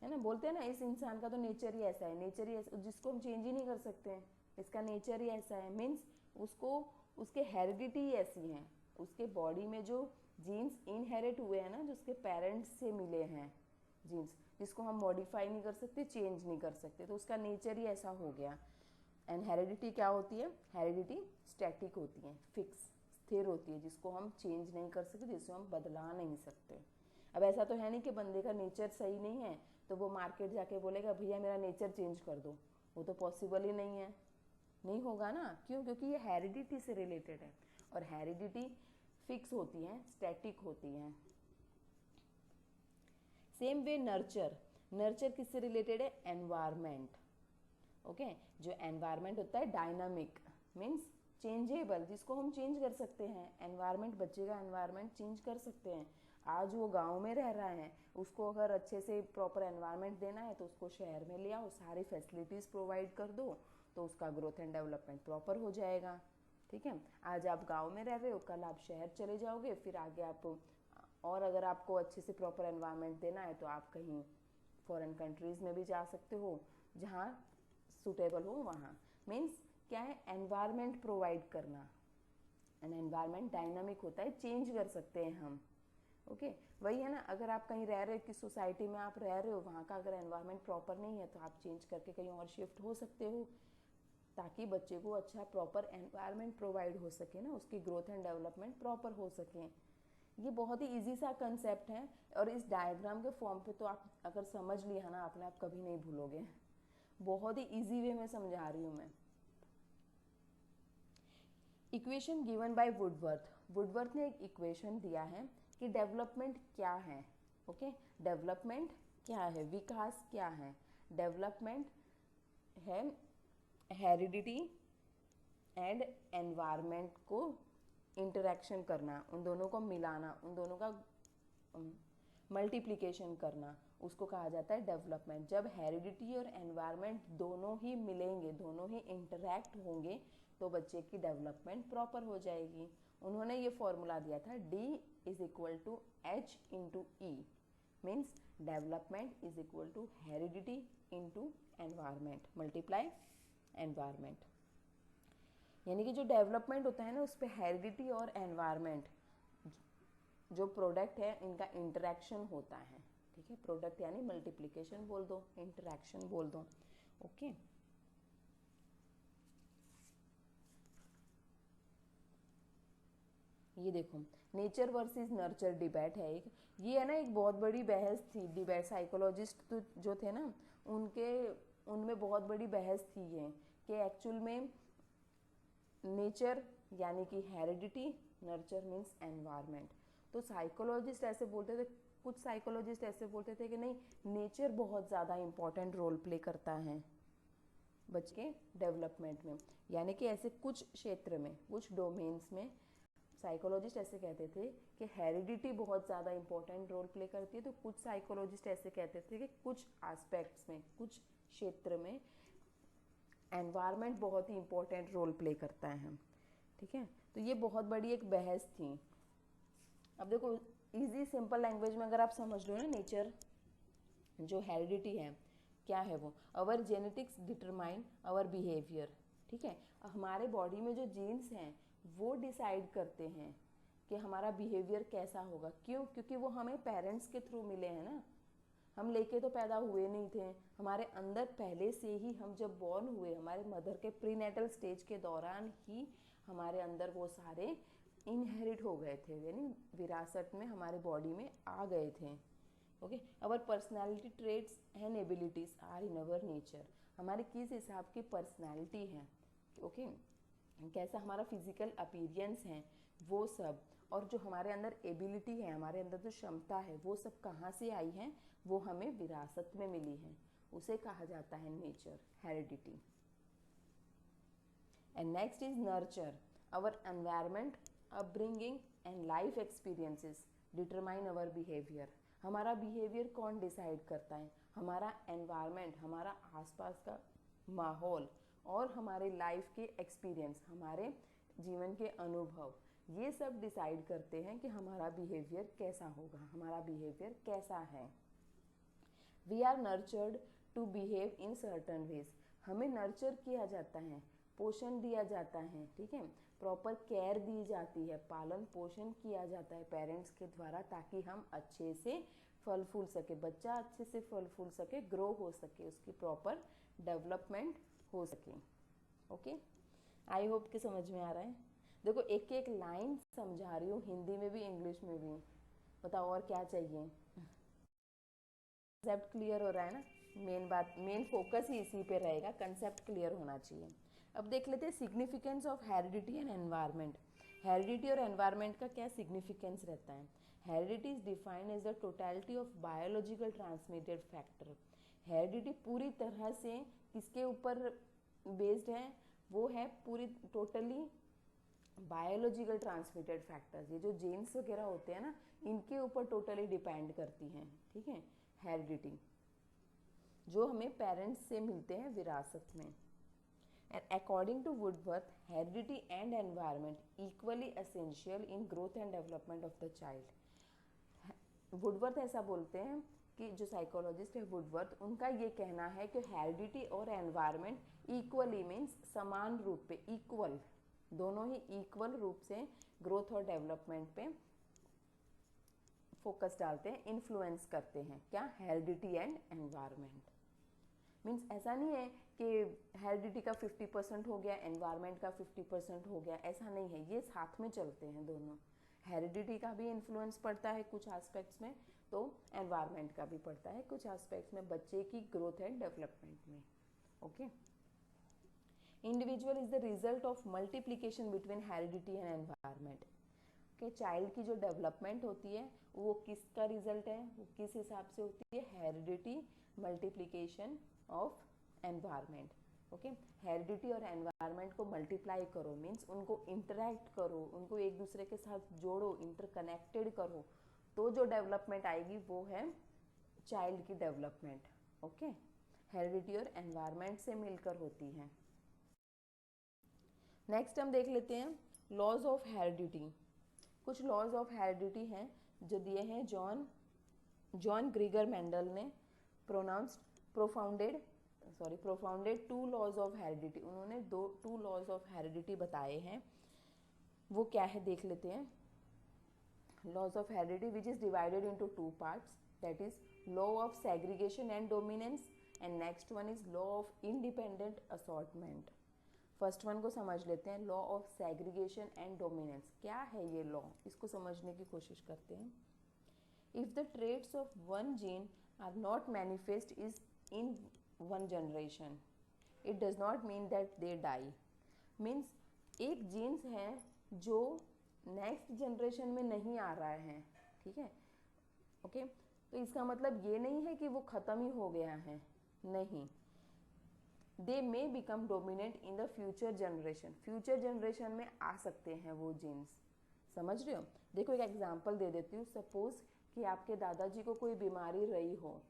है ना, बोलते हैं ना इस इंसान का तो नेचर ही ऐसा है, नेचर ही ऐसा, जिसको हम चेंज ही नहीं कर सकते हैं, इसका नेचर ही ऐसा है। मीन्स उसको, उसके हेरिडिटी ही ऐसी है, उसके बॉडी में जो जीन्स इनहेरिट हुए हैं ना, जो उसके पेरेंट्स से मिले हैं जीन्स, जिसको हम मॉडिफाई नहीं कर सकते, चेंज नहीं कर सकते, तो उसका नेचर ही ऐसा हो गया। एंड हेरिडिटी क्या होती है? हेरिडिटी स्टैटिक होती है, फिक्स, स्थिर होती है, जिसको हम चेंज नहीं कर सकते, जिसको हम बदला नहीं सकते। अब ऐसा तो है नहीं कि बंदे का नेचर सही नहीं है तो वो मार्केट जाके बोलेगा भैया मेरा नेचर चेंज कर दो, वो तो पॉसिबल ही नहीं है, नहीं होगा ना। क्यों? क्योंकि ये हेरिडिटी से रिलेटेड है, और हेरिडिटी फिक्स होती है, स्टैटिक होती है। सेम वे नर्चर, नर्चर किससे रिलेटेड है? एनवायरमेंट। ओके, जो एनवायरमेंट होता है डायनामिक, मीन्स चेंजेबल, जिसको हम चेंज कर सकते हैं। एनवायरमेंट, बच्चे का एनवायरमेंट चेंज कर सकते हैं। आज वो गांव में रह रहा है, उसको अगर अच्छे से प्रॉपर एनवायरमेंट देना है तो उसको शहर में ले आओ, सारी फैसिलिटीज़ प्रोवाइड कर दो, तो उसका ग्रोथ एंड डेवलपमेंट प्रॉपर हो जाएगा। ठीक है, आज आप गांव में रह रहे हो, कल आप शहर चले जाओगे, फिर आगे आप, और अगर आपको अच्छे से प्रॉपर एनवायरमेंट देना है तो आप कहीं फॉरेन कंट्रीज़ में भी जा सकते हो, जहाँ सुटेबल हो वहाँ। मीन्स क्या है? एनवायरमेंट प्रोवाइड करना। एन एनवायरमेंट डायनामिक होता है, चेंज कर सकते हैं हम। ओके, वही है ना, अगर आप कहीं रह रहे हो, किस सोसाइटी में आप रह रहे हो, वहाँ का अगर एनवायरमेंट प्रॉपर नहीं है तो आप चेंज करके कहीं और शिफ्ट हो सकते हो, ताकि बच्चे को अच्छा प्रॉपर एनवायरमेंट प्रोवाइड हो सके ना, उसकी ग्रोथ एंड डेवलपमेंट प्रॉपर हो सके। ये बहुत ही इजी सा कंसेप्ट है, और इस डायग्राम के फॉर्म पे तो आप अगर समझ लिया ना आपने, आप कभी नहीं भूलोगे। बहुत ही इजी वे में समझा रही हूँ मैं। Equation given by Woodworth, Woodworth ने एक इक्वेशन दिया है कि डेवलपमेंट क्या है। ओके, डेवलपमेंट क्या है, विकास क्या है? डेवलपमेंट है हेरिडिटी एंड एनवायरनमेंट को इंटरेक्शन करना, उन दोनों को मिलाना, उन दोनों का मल्टीप्लिकेशन करना, उसको कहा जाता है डेवलपमेंट। जब हेरिडिटी और एनवायरनमेंट दोनों ही मिलेंगे, दोनों ही इंटरैक्ट होंगे, तो बच्चे की डेवलपमेंट प्रॉपर हो जाएगी। उन्होंने ये फॉर्मूला दिया था, D is equal to H into E, means development is equal to heredity into environment multiply environment. यानी कि जो डेवलपमेंट होता है ना, उस पर हेरिडिटी और एनवायरनमेंट जो प्रोडक्ट है, इनका इंटरेक्शन होता है। ठीक है, प्रोडक्ट यानी मल्टीप्लिकेशन बोल दो, इंटरेक्शन बोल दो। ओके, ये देखो नेचर वर्सेस नर्चर डिबेट है एक, ये है ना एक बहुत बड़ी बहस थी, डिबेट, साइकोलॉजिस्ट तो जो थे ना, उनके, उनमें बहुत बड़ी बहस थी ये, कि एक्चुअल में नेचर यानी कि हेरिडिटी, नर्चर मीन्स एनवायरनमेंट। तो साइकोलॉजिस्ट ऐसे बोलते थे, कुछ साइकोलॉजिस्ट ऐसे बोलते थे कि नहीं, नेचर बहुत ज़्यादा इम्पॉर्टेंट रोल प्ले करता है बच्चे के डेवलपमेंट में। यानी कि ऐसे कुछ क्षेत्र में, कुछ डोमेन्स में साइकोलॉजिस्ट ऐसे कहते थे कि हेरिडिटी बहुत ज़्यादा इंपॉर्टेंट रोल प्ले करती है, तो कुछ साइकोलॉजिस्ट ऐसे कहते थे कि कुछ एस्पेक्ट्स में, कुछ क्षेत्र में एनवायरनमेंट बहुत ही इंपॉर्टेंट रोल प्ले करता है। ठीक है, तो ये बहुत बड़ी एक बहस थी। अब देखो इजी सिंपल लैंग्वेज में अगर आप समझ लो ना, नेचर जो हेरिडिटी है क्या है वो, अवर जेनेटिक्स डिटरमाइन अवर बिहेवियर, ठीक है। हमारे बॉडी में जो जीन्स हैं वो डिसाइड करते हैं कि हमारा बिहेवियर कैसा होगा। क्यों? क्योंकि वो हमें पेरेंट्स के थ्रू मिले हैं ना, हम लेके तो पैदा हुए नहीं थे। हमारे अंदर पहले से ही, हम जब बॉर्न हुए, हमारे मदर के प्रीनेटल स्टेज के दौरान ही हमारे अंदर वो सारे इनहेरिट हो गए थे, यानी विरासत में हमारे बॉडी में आ गए थे। Okay, our personality traits and abilities are in our nature. हमारे किस हिसाब की पर्सनैलिटी है, ओके, कैसा हमारा फिजिकल अपीयरेंस है, वो सब, और जो हमारे अंदर एबिलिटी है, हमारे अंदर जो क्षमता है, वो सब कहाँ से आई है, वो हमें विरासत में मिली है। उसे कहा जाता है nature, heredity. And next is nurture. Our environment, upbringing and life experiences determine our behaviour. हमारा बिहेवियर कौन डिसाइड करता है? हमारा एनवायरमेंट, हमारा आसपास का माहौल और हमारे लाइफ के एक्सपीरियंस, हमारे जीवन के अनुभव, ये सब डिसाइड करते हैं कि हमारा बिहेवियर कैसा होगा, हमारा बिहेवियर कैसा है। We are nurtured to behave in certain ways. हमें नर्चर किया जाता है, पोषण दिया जाता है, ठीक है, प्रॉपर केयर दी जाती है, पालन पोषण किया जाता है पेरेंट्स के द्वारा, ताकि हम अच्छे से फल फूल सके, बच्चा अच्छे से फल फूल सके, ग्रो हो सके, उसकी प्रॉपर डेवलपमेंट हो सके। ओके, आई होप कि समझ में आ रहा है। देखो एक एक लाइन समझा रही हूँ, हिंदी में भी इंग्लिश में भी। बताओ और क्या चाहिए? कंसेप्ट क्लियर हो रहा है ना? मेन बात, मेन फोकस ही इसी पे रहेगा, कंसेप्ट क्लियर होना चाहिए। अब देख लेते हैं significance of heredity and environment. Heredity और एनवायरनमेंट का क्या सिग्निफिकेंस रहता है? Heredity is defined as the totality of biological transmitted factor. Heredity पूरी तरह से किसके ऊपर बेस्ड है? वो है पूरी टोटली बायोलॉजिकल ट्रांसमिटेड फैक्टर्स। ये जो जीन्स वगैरह होते हैं ना, इनके ऊपर टोटली डिपेंड करती हैं, ठीक है, हेरिडिटी, जो हमें पेरेंट्स से मिलते हैं विरासत में। And according to Woodworth, heredity and environment equally essential in growth and development of the child. Woodworth ऐसा बोलते हैं कि जो साइकोलॉजिस्ट है वुडवर्थ, उनका ये कहना है कि हेरिडिटी और एनवायरनमेंट इक्वली मीन्स समान रूप पे, इक्वल, दोनों ही इक्वल रूप से ग्रोथ और डेवलपमेंट पे फोकस डालते हैं, इन्फ्लुएंस करते हैं। क्या? Heredity and environment. मीन्स ऐसा नहीं है कि हेरिडिटी का 50% हो गया, एनवायरनमेंट का 50% हो गया, ऐसा नहीं है, ये साथ में चलते हैं दोनों। हेरिडिटी का भी इन्फ्लुएंस पड़ता है कुछ एस्पेक्ट्स में, तो एनवायरनमेंट का भी पड़ता है कुछ एस्पेक्ट्स में, बच्चे की ग्रोथ एंड डेवलपमेंट में। Okay, individual is the result of multiplication between heredity and environment. कि चाइल्ड की जो डेवलपमेंट होती है वो किसका रिजल्ट है, वो किस हिसाब से होती है? Heredity multiplication of environment. Okay, heredity और एनवायरनमेंट को मल्टीप्लाई करो, मीन्स उनको इंटरेक्ट करो, उनको एक दूसरे के साथ जोड़ो, इंटरकनेक्टेड करो, तो जो डेवलपमेंट आएगी वो है चाइल्ड की डेवलपमेंट। ओके, हेरिडिटी और एनवायरनमेंट से मिलकर होती है। नेक्स्ट हम देख लेते हैं लॉज ऑफ हेरिडिटी। कुछ लॉज ऑफ हेरिडिटी हैं जो दिए हैं जॉन ग्रीगर मेंडल ने प्रोफाउंडेड 2 लॉज ऑफ हेरिडिटी। उन्होंने टू लॉज ऑफ हेरिडिटी बताए हैं। वो क्या है देख लेते हैं। Laws of heredity which is divided into 2 parts, that is law of segregation and dominance, and next one is law of independent assortment. First one को समझ लेते हैं, law of segregation and dominance. क्या है ये लॉ? इसको समझने की कोशिश करते हैं। If the traits of one gene are not manifest is in one generation, it does not mean that they die. Means एक जीन्स है जो नेक्स्ट जनरेशन में नहीं आ रहा है, ठीक है, ओके, तो इसका मतलब ये नहीं है कि वो ख़त्म ही हो गया है, नहीं। They may become dominant in the future generation, future generation में आ सकते हैं वो जीन्स। समझ रहे हो? देखो एक एग्जांपल दे देती हूँ। सपोज कि आपके दादाजी को कोई बीमारी रही हो,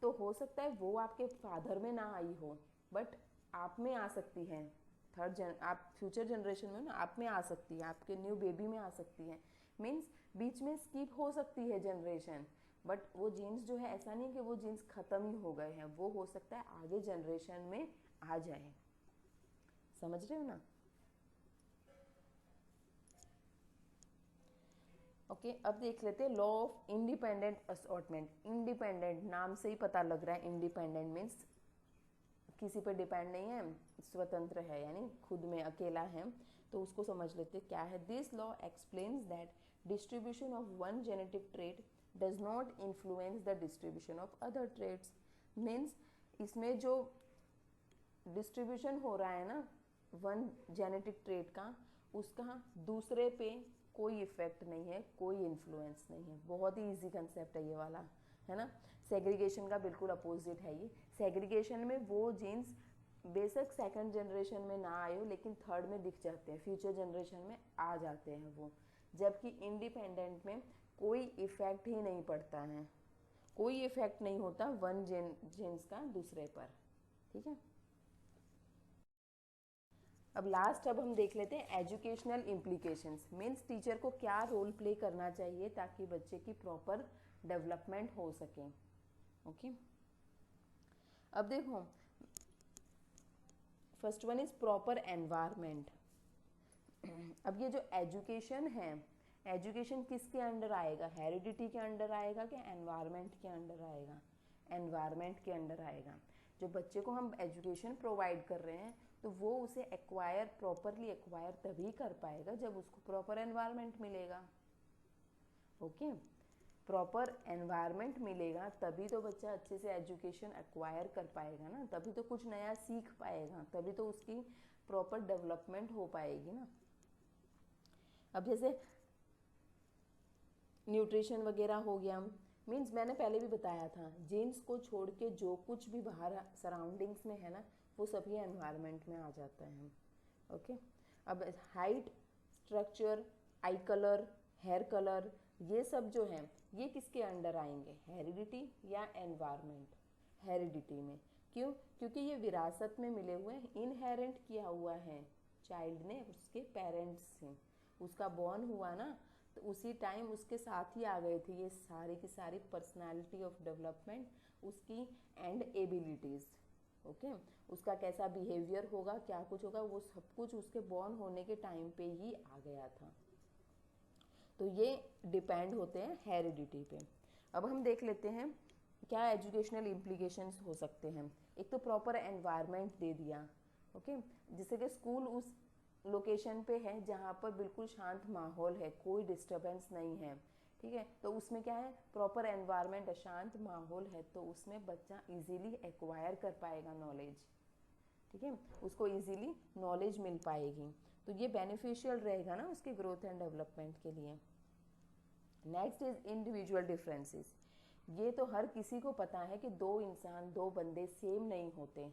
तो हो सकता है वो आपके फादर में ना आई हो, बट आप में आ सकती है। आप फ्यूचर जनरेशन में ना, आप में आ सकती है, आपके न्यू बेबी में आ सकती है। मीन्स बीच में स्किप हो सकती है जनरेशन, बट वो जीन्स जो है, ऐसा नहीं कि वो जीन्स ख़त्म ही हो गए हैं, वो हो सकता है आगे जनरेशन में आ जाए। समझ रहे हो ना? ओके, अब देख लेते हैं law of independent assortment. Independent नाम से ही पता लग रहा है, इंडिपेंडेंट मीन्स किसी पर डिपेंड नहीं है, स्वतंत्र है, यानी खुद में अकेला है। तो उसको समझ लेते क्या है। This law explains that distribution of one genetic trait does not influence the distribution of other traits. Means इसमें जो डिस्ट्रीब्यूशन हो रहा है ना वन जेनेटिक ट्रेट का, उसका दूसरे पे कोई इफेक्ट नहीं है, कोई इन्फ्लुएंस नहीं है। बहुत ही इजी कंसेप्ट है ये वाला, है ना। सेग्रीगेशन का बिल्कुल अपोजिट है ये। सेग्रीगेशन में वो जीन्स बेशक सेकंड जनरेशन में ना आए हो, लेकिन थर्ड में दिख जाते हैं, फ्यूचर जनरेशन में आ जाते हैं वो। जबकि इंडिपेंडेंट में कोई इफेक्ट ही नहीं पड़ता है, कोई इफेक्ट नहीं होता वन जीन्स का दूसरे पर, ठीक है। अब लास्ट अब हम देख लेते हैं एजुकेशनल इम्प्लीकेशंस। मीन्स टीचर को क्या रोल प्ले करना चाहिए ताकि बच्चे की प्रॉपर डेवलपमेंट हो सके। ओके, अब देखो, first one is proper environment. अब ये जो एजुकेशन है, एजुकेशन किसके अंडर आएगा? हेरिडिटी के अंडर आएगा कि एनवायरनमेंट के अंडर आएगा? एनवायरनमेंट के अंडर आएगा। जो बच्चे को हम एजुकेशन प्रोवाइड कर रहे हैं तो वो उसे एक्वायर, प्रॉपरली एक्वायर तभी कर पाएगा जब उसको प्रॉपर एनवायरनमेंट मिलेगा। ओके, प्रॉपर एनवायरनमेंट मिलेगा तभी तो बच्चा अच्छे से एजुकेशन एक्वायर कर पाएगा ना, तभी तो कुछ नया सीख पाएगा, तभी तो उसकी प्रॉपर डेवलपमेंट हो पाएगी ना। अब जैसे न्यूट्रिशन वगैरह हो गया, मीन्स मैंने पहले भी बताया था, जीन्स को छोड़ के जो कुछ भी बाहर सराउंडिंग्स में है ना, वो सभी एनवायरनमेंट में आ जाता है। ओके, अब height, structure, eye colour, hair colour, ये सब जो है ये किसके अंडर आएंगे? हेरिडिटी या एनवायरनमेंट? हेरिडिटी में। क्यों? क्योंकि ये विरासत में मिले हुए हैं, इनहेरेंट किया हुआ है चाइल्ड ने उसके पेरेंट्स से। उसका बॉर्न हुआ ना तो उसी टाइम उसके साथ ही आ गए थे ये सारी की सारी पर्सनालिटी ऑफ डेवलपमेंट उसकी एंड एबिलिटीज़। ओके, उसका कैसा बिहेवियर होगा, क्या कुछ होगा, वो सब कुछ उसके बॉर्न होने के टाइम पे ही आ गया था। तो ये डिपेंड होते हैं हेरिडिटी पे। अब हम देख लेते हैं क्या एजुकेशनल इम्प्लीकेशंस हो सकते हैं। एक तो प्रॉपर एनवायरनमेंट दे दिया, ओके, जैसे कि स्कूल उस लोकेशन पे है जहाँ पर बिल्कुल शांत माहौल है, कोई डिस्टर्बेंस नहीं है, ठीक है। तो उसमें क्या है, प्रॉपर एनवायरनमेंट है, शांत माहौल है, तो उसमें बच्चा इजीली एक्वायर कर पाएगा नॉलेज, ठीक है, उसको इजीली नॉलेज मिल पाएगी। तो ये बेनिफिशियल रहेगा ना उसके ग्रोथ एंड डेवलपमेंट के लिए। Next is individual differences. ये तो हर किसी को पता है कि दो इंसान, दो बंदे सेम नहीं होते,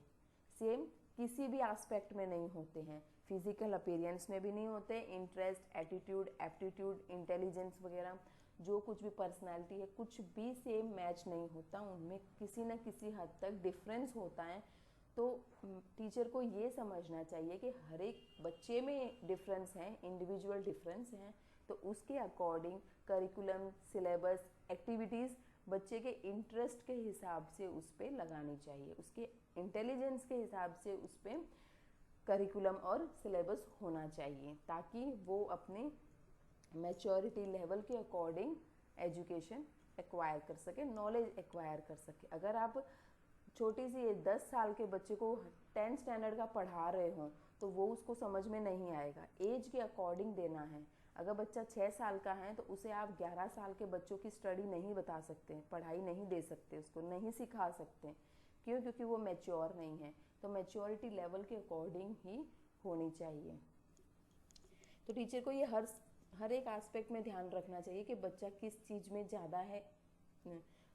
सेम किसी भी एस्पेक्ट में नहीं होते हैं, फिजिकल अपीयरेंस में भी नहीं होते, इंटरेस्ट, एटीट्यूड, एप्टीट्यूड, इंटेलिजेंस वगैरह जो कुछ भी पर्सनालिटी है, कुछ भी सेम मैच नहीं होता, उनमें किसी न किसी हद तक डिफरेंस होता है। तो टीचर को ये समझना चाहिए कि हर एक बच्चे में डिफरेंस है, इंडिविजुअल डिफरेंस है, तो उसके अकॉर्डिंग करिकुलम, सिलेबस, एक्टिविटीज़ बच्चे के इंटरेस्ट के हिसाब से उस पर लगानी चाहिए, उसके इंटेलिजेंस के हिसाब से उस पर करिकुलम और सिलेबस होना चाहिए, ताकि वो अपने मैच्योरिटी लेवल के अकॉर्डिंग एजुकेशन एक्वायर कर सके, नॉलेज एक्वायर कर सके। अगर आप छोटी सी 10 साल के बच्चे को 10th स्टैंडर्ड का पढ़ा रहे हो तो वो उसको समझ में नहीं आएगा, एज के अकॉर्डिंग देना है। अगर बच्चा 6 साल का है तो उसे आप 11 साल के बच्चों की स्टडी नहीं बता सकते, पढ़ाई नहीं दे सकते, उसको नहीं सिखा सकते। क्यों? क्योंकि वो मैच्योर नहीं है। तो मैच्योरिटी लेवल के अकॉर्डिंग ही होनी चाहिए। तो टीचर को ये हर एक एस्पेक्ट में ध्यान रखना चाहिए कि बच्चा किस चीज़ में ज़्यादा है,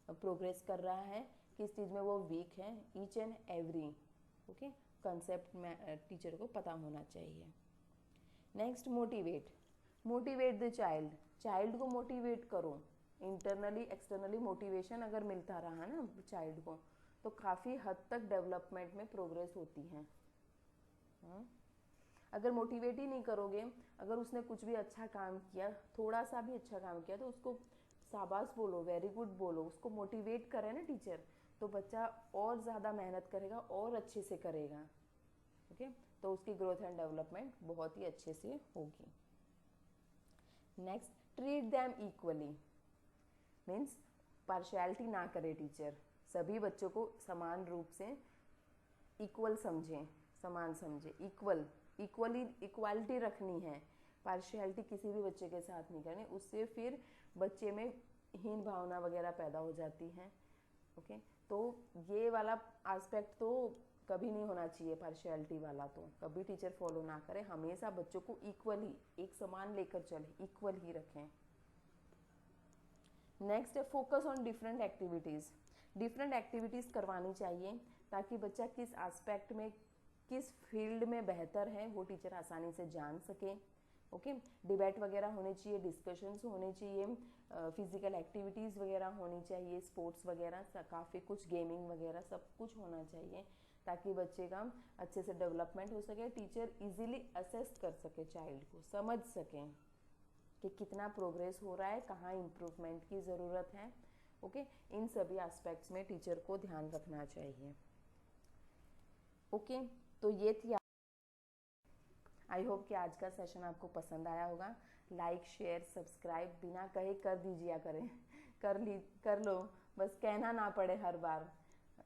प्रोग्रेस कर रहा है, किस चीज़ में वो वीक है, each and every okay concept में टीचर को पता होना चाहिए। Next, motivate. Motivate the child. Child को मोटिवेट करो, इंटरनली एक्सटर्नली मोटिवेशन अगर मिलता रहा ना चाइल्ड को तो काफ़ी हद तक डेवलपमेंट में प्रोग्रेस होती है। अगर मोटिवेट ही नहीं करोगे, अगर उसने कुछ भी अच्छा काम किया, थोड़ा सा भी अच्छा काम किया, तो उसको शाबाश बोलो, वेरी गुड बोलो, उसको मोटिवेट करे ना टीचर, तो बच्चा और ज़्यादा मेहनत करेगा और अच्छे से करेगा। ओके, तो उसकी ग्रोथ एंड डेवलपमेंट बहुत ही अच्छे से होगी। Next, treat them equally, means partiality ना करे टीचर, सभी बच्चों को समान रूप से इक्वल समझें, समान समझें, इक्वालिटी रखनी है, पार्शियलिटी किसी भी बच्चे के साथ नहीं करनी, उससे फिर बच्चे में हीन भावना वगैरह पैदा हो जाती है। ओके, तो ये वाला एस्पेक्ट तो कभी नहीं होना चाहिए, पार्शियलिटी वाला तो कभी टीचर फॉलो ना करे, हमेशा बच्चों को इक्वली, एक समान लेकर चले, इक्वल ही रखें। नेक्स्ट है focus on different activities, different activities करवानी चाहिए ताकि बच्चा किस एस्पेक्ट में, किस फील्ड में बेहतर है वो टीचर आसानी से जान सके। ओके, डिबेट वगैरह होने चाहिए, डिस्कशंस होने चाहिए, फिजिकल एक्टिविटीज़ वगैरह होनी चाहिए, स्पोर्ट्स वगैरह, काफ़ी कुछ गेमिंग वगैरह सब कुछ होना चाहिए ताकि बच्चे का अच्छे से डेवलपमेंट हो सके, टीचर इजीली असेस कर सके, चाइल्ड को समझ सकें कि कितना प्रोग्रेस हो रहा है, कहाँ इम्प्रूवमेंट की ज़रूरत है। ओके, इन सभी एस्पेक्ट्स में टीचर को ध्यान रखना चाहिए। ओके, तो ये थी, आई होप कि आज का सेशन आपको पसंद आया होगा। लाइक शेयर सब्सक्राइब बिना कहे कर दीजिए, करें कर लो, बस कहना ना पड़े हर बार।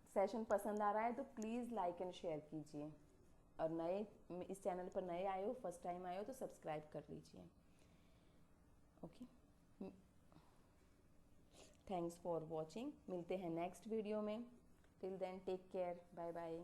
सेशन पसंद आ रहा है तो प्लीज़ लाइक एंड शेयर कीजिए, और नए इस चैनल पर नए आए हो, फर्स्ट टाइम आए हो तो सब्सक्राइब कर लीजिए। ओके, थैंक्स फॉर वॉचिंग, मिलते हैं नेक्स्ट वीडियो में। Till then take care, bye bye.